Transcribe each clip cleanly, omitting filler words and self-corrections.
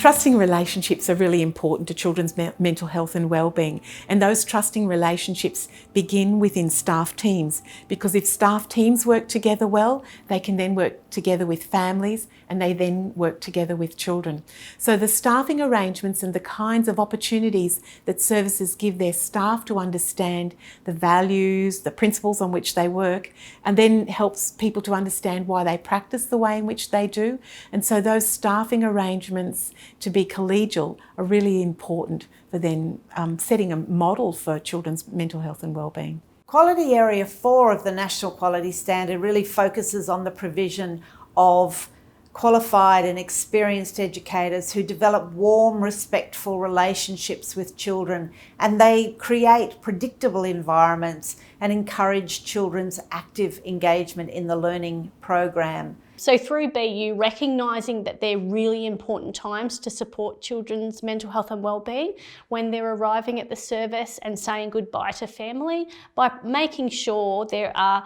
Trusting relationships are really important to children's mental health and wellbeing, and those trusting relationships begin within staff teams, because if staff teams work together well, they can then work together with families and they then work together with children. So the staffing arrangements and the kinds of opportunities that services give their staff to understand the values, the principles on which they work, and then helps people to understand why they practice the way in which they do. And so those staffing arrangements to be collegial are really important for then setting a model for children's mental health and wellbeing. Quality Area 4 of the National Quality Standard really focuses on the provision of qualified and experienced educators who develop warm, respectful relationships with children, and they create predictable environments and encourage children's active engagement in the learning program. So through BU, recognising that they're really important times to support children's mental health and wellbeing when they're arriving at the service and saying goodbye to family, by making sure there are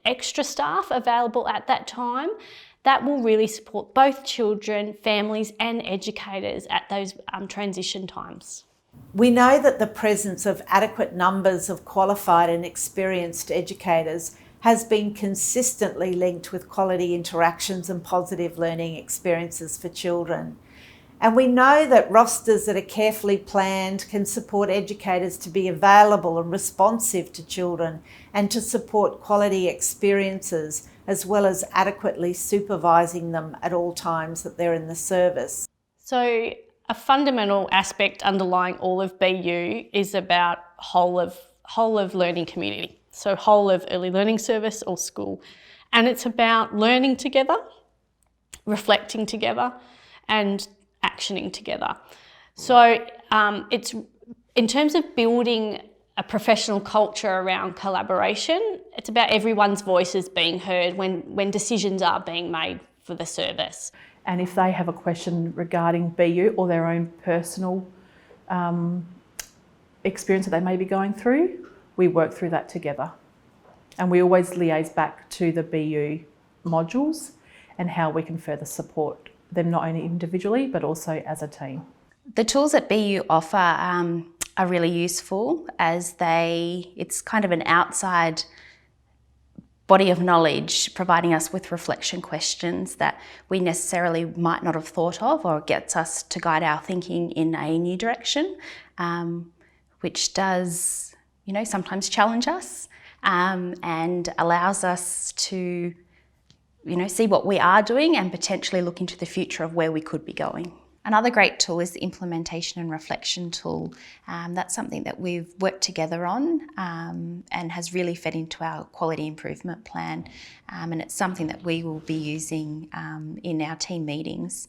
extra staff available at that time, that will really support both children, families and educators at those transition times. We know that the presence of adequate numbers of qualified and experienced educators has been consistently linked with quality interactions and positive learning experiences for children. And we know that rosters that are carefully planned can support educators to be available and responsive to children and to support quality experiences, as well as adequately supervising them at all times that they're in the service. So a fundamental aspect underlying all of BU is about whole of learning community. So whole of early learning service or school. And it's about learning together, reflecting together and actioning together. So it's in terms of building a professional culture around collaboration, it's about everyone's voices being heard when decisions are being made for the service. And if they have a question regarding BU or their own personal experience that they may be going through, we work through that together. And we always liaise back to the BU modules and how we can further support them, not only individually, but also as a team. The tools that BU offer are really useful, as it's kind of an outside body of knowledge, providing us with reflection questions that we necessarily might not have thought of, or gets us to guide our thinking in a new direction, which does, sometimes challenge us and allows us to, see what we are doing and potentially look into the future of where we could be going. Another great tool is the implementation and reflection tool. That's something that we've worked together on and has really fed into our quality improvement plan. And it's something that we will be using in our team meetings,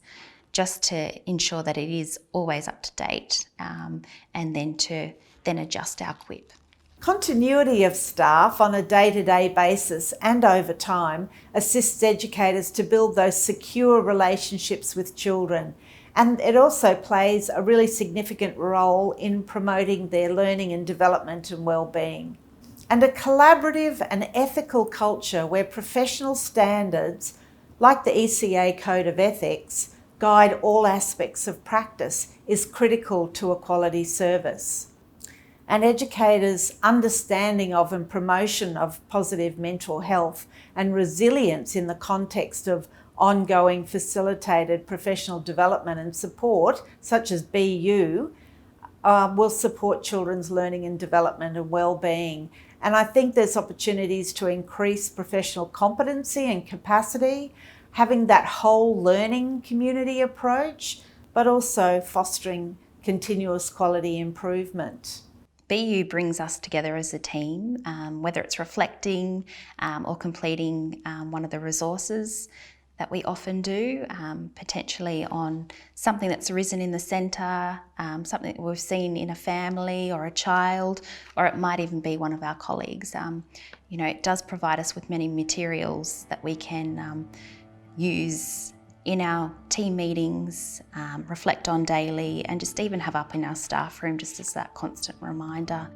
just to ensure that it is always up to date, and then adjust our QIP. Continuity of staff on a day-to-day basis and over time assists educators to build those secure relationships with children. And it also plays a really significant role in promoting their learning and development and well-being. And a collaborative and ethical culture where professional standards, like the ECA Code of Ethics, guide all aspects of practice is critical to a quality service. And educators' understanding of and promotion of positive mental health and resilience in the context of ongoing facilitated professional development and support, such as BU, will support children's learning and development and well-being. And I think there's opportunities to increase professional competency and capacity, having that whole learning community approach, but also fostering continuous quality improvement. BU brings us together as a team, whether it's reflecting or completing one of the resources that we often do, potentially on something that's arisen in the centre, something that we've seen in a family or a child, or it might even be one of our colleagues. It does provide us with many materials that we can use in our team meetings, reflect on daily, and just even have up in our staff room just as that constant reminder.